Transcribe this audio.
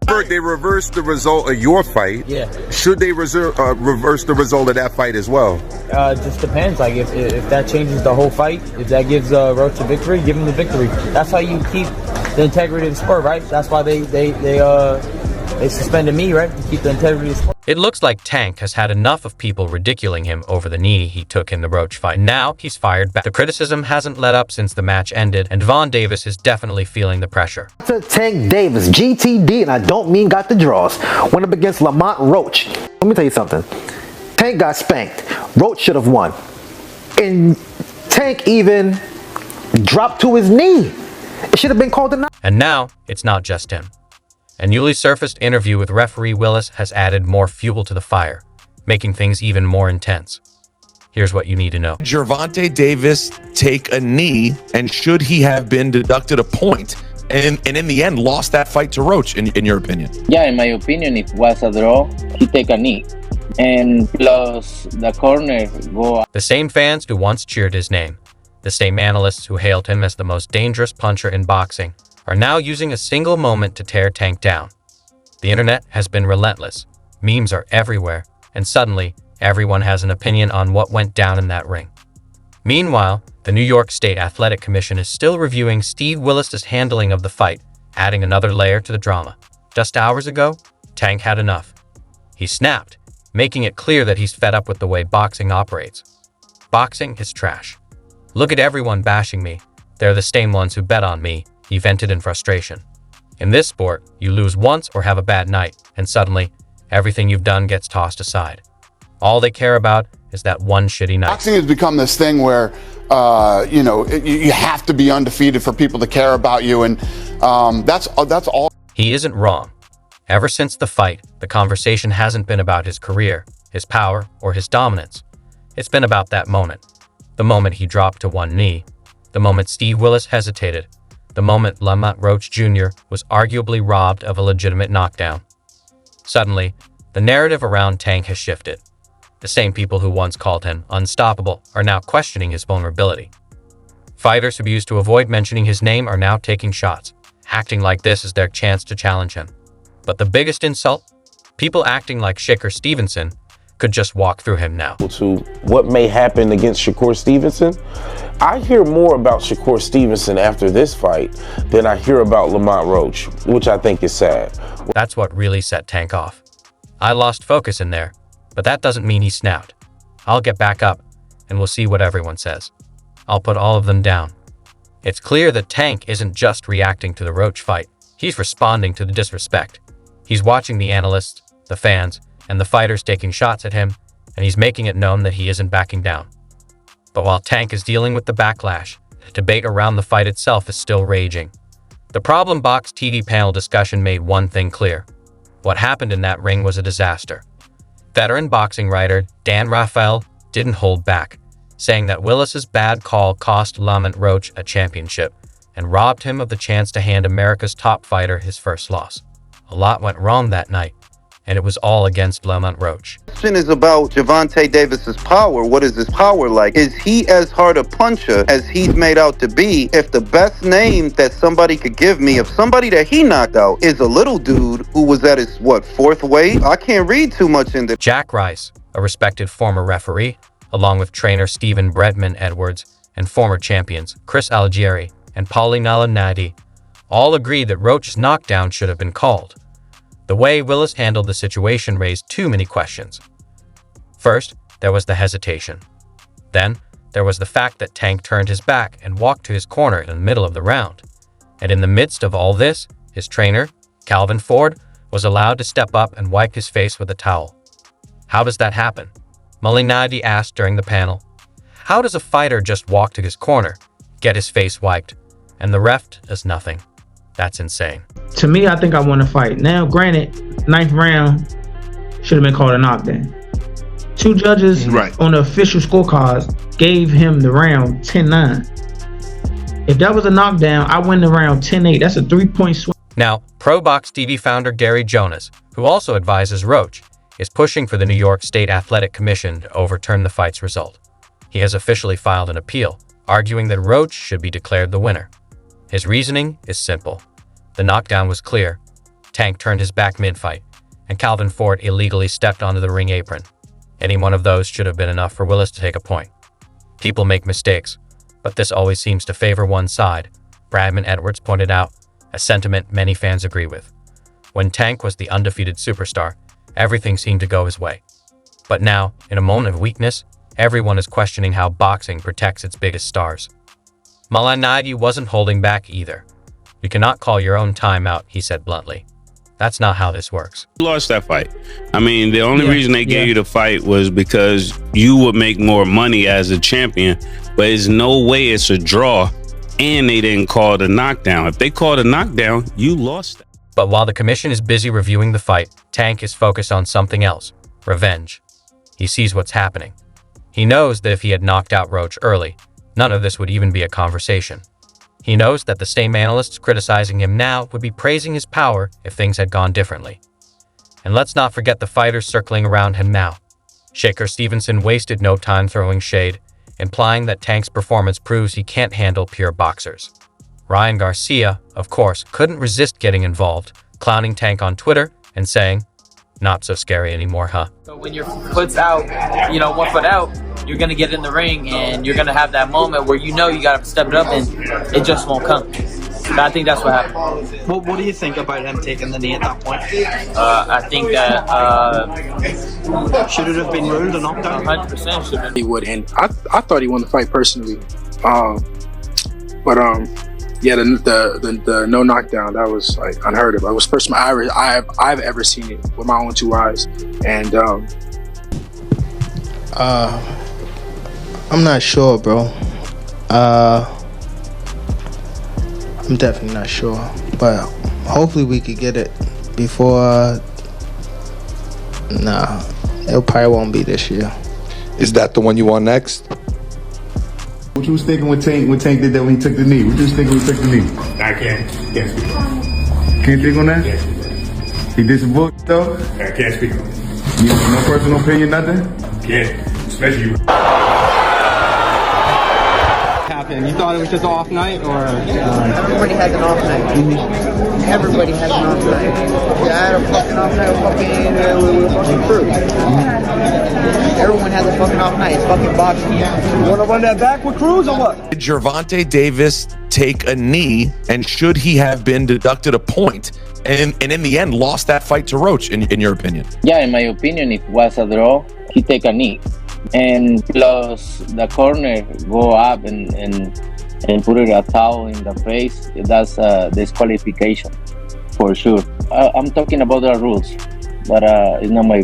They reversed the result of your fight. Yeah. Should they reverse the result of that fight as well? It just depends. Like if that changes the whole fight, if that gives Roach a victory, give him the victory. That's how you keep the integrity of the sport, right? That's why they suspended me, right, to keep the integrity of the sport. It looks like Tank has had enough of people ridiculing him over the knee he took in the Roach fight. Now he's fired back. The criticism hasn't let up since the match ended, and Gervonta Davis is definitely feeling the pressure. Tank Davis, GTD, and I don't mean got the draws, went up against Lamont Roach. Let me tell you something. Tank got spanked. Roach should have won. And Tank even dropped to his knee. It should have been called a knock. And now it's not just him. A newly surfaced interview with referee Willis has added more fuel to the fire, making things even more intense. Here's what you need to know. Gervonta Davis take a knee, and should he have been deducted a point and in the end lost that fight to Roach, in your opinion? Yeah, in my opinion, if it was a draw, he take a knee. And plus the corner go up. The same fans who once cheered his name, the same analysts who hailed him as the most dangerous puncher in boxing, are now using a single moment to tear Tank down. The internet has been relentless. Memes are everywhere, and suddenly, everyone has an opinion on what went down in that ring. Meanwhile, the New York State Athletic Commission is still reviewing Steve Willis's handling of the fight, adding another layer to the drama. Just hours ago, Tank had enough. He snapped, making it clear that he's fed up with the way boxing operates. Boxing is trash. Look at everyone bashing me. They're the same ones who bet on me, he vented in frustration. In this sport, you lose once or have a bad night, and suddenly, everything you've done gets tossed aside. All they care about is that one shitty night. Boxing has become this thing where, you have to be undefeated for people to care about you, and that's all. He isn't wrong. Ever since the fight, the conversation hasn't been about his career, his power, or his dominance. It's been about that moment. The moment he dropped to one knee. The moment Steve Willis hesitated. The moment Lamont Roach Jr. was arguably robbed of a legitimate knockdown. Suddenly, the narrative around Tank has shifted. The same people who once called him unstoppable are now questioning his vulnerability. Fighters who used to avoid mentioning his name are now taking shots, acting like this is their chance to challenge him. But the biggest insult? People acting like Shakur Stevenson could just walk through him now. To what may happen against Shakur Stevenson, I hear more about Shakur Stevenson after this fight than I hear about Lamont Roach, which I think is sad. That's what really set Tank off. I lost focus in there, but that doesn't mean he snapped. I'll get back up, and we'll see what everyone says. I'll put all of them down. It's clear that Tank isn't just reacting to the Roach fight. He's responding to the disrespect. He's watching the analysts, the fans, and the fighters taking shots at him, and he's making it known that he isn't backing down. But while Tank is dealing with the backlash, the debate around the fight itself is still raging. The Problem Box TV panel discussion made one thing clear. What happened in that ring was a disaster. Veteran boxing writer Dan Rafael didn't hold back, saying that Willis's bad call cost Lamont Roach a championship and robbed him of the chance to hand America's top fighter his first loss. A lot went wrong that night, and it was all against Lamont Roach. The question is about Gervonta Davis's power. What is his power like? Is he as hard a puncher as he's made out to be? If the best name that somebody could give me of somebody that he knocked out is a little dude who was at his, fourth weight? I can't read too much into. Jack Rice, a respected former referee, along with trainer Stephen Bredman Edwards and former champions Chris Algieri and Paulie Malignaggi, all agreed that Roach's knockdown should have been called. The way Willis handled the situation raised too many questions. First, there was the hesitation. Then, there was the fact that Tank turned his back and walked to his corner in the middle of the round. And in the midst of all this, his trainer, Calvin Ford, was allowed to step up and wipe his face with a towel. How does that happen? Malignaggi asked during the panel. How does a fighter just walk to his corner, get his face wiped, and the ref does nothing? That's insane. To me, I think I won the fight. Now, granted, ninth round should have been called a knockdown. Two judges on the official scorecards gave him the round 10-9. If that was a knockdown, I win the round 10-8. That's a 3-point swing. Now, Pro Box TV founder Gary Jonas, who also advises Roach, is pushing for the New York State Athletic Commission to overturn the fight's result. He has officially filed an appeal, arguing that Roach should be declared the winner. His reasoning is simple. The knockdown was clear. Tank turned his back mid-fight, and Calvin Ford illegally stepped onto the ring apron. Any one of those should have been enough for Willis to take a point. People make mistakes, but this always seems to favor one side, Bradman Edwards pointed out, a sentiment many fans agree with. When Tank was the undefeated superstar, everything seemed to go his way. But now, in a moment of weakness, everyone is questioning how boxing protects its biggest stars. Malanadi wasn't holding back either. "You cannot call your own time out," he said bluntly. "That's not how this works." You lost that fight. I mean, the only reason they gave you the fight was because you would make more money as a champion, but there's no way it's a draw, and they didn't call the knockdown. If they called a knockdown, you lost that. But while the commission is busy reviewing the fight, Tank is focused on something else: revenge. He sees what's happening. He knows that if he had knocked out Roach early, none of this would even be a conversation. He knows that the same analysts criticizing him now would be praising his power if things had gone differently. And let's not forget the fighters circling around him now. Shakur Stevenson wasted no time throwing shade, implying that Tank's performance proves he can't handle pure boxers. Ryan Garcia, of course, couldn't resist getting involved, clowning Tank on Twitter and saying, "Not so scary anymore, huh?" So when your foot's out, 1 foot out, you're going to get in the ring and you're going to have that moment where you got to step it up and it just won't come. But I think that's what happened. What do you think about him taking the knee at that point? I think that should it have been ruled a knockdown? 100% should have been. He would, and I thought he won the fight personally. The no knockdown, that was like unheard of. It was the first time I've ever seen it with my own 2 eyes, and I'm not sure, bro. I'm definitely not sure, but hopefully we could get it before. Nah, it probably won't be this year. Is that the one you want next? What you was thinking when Tank did that when he took the knee? What you was thinking when he took the knee? I can't speak on it. Can't think on that? Can't speak on it. He did some bullshit though? I can't speak on it. You have no personal opinion, nothing? Can't, especially you. Happened. You thought it was just an off night, or? Everybody has an off night. Everybody has an off night. Yeah, I had a fucking off night with fucking crew. Everyone has a fucking off night. It's fucking boxing. You want to run that back with Cruz or what? Did Gervonta Davis take a knee, and should he have been deducted a point, and in the end lost that fight to Roach, in your opinion? Yeah, in my opinion, if it was a draw, he take a knee. And plus the corner go up and put it a towel in the face, that's a disqualification for sure. I'm talking about the rules, but it's not my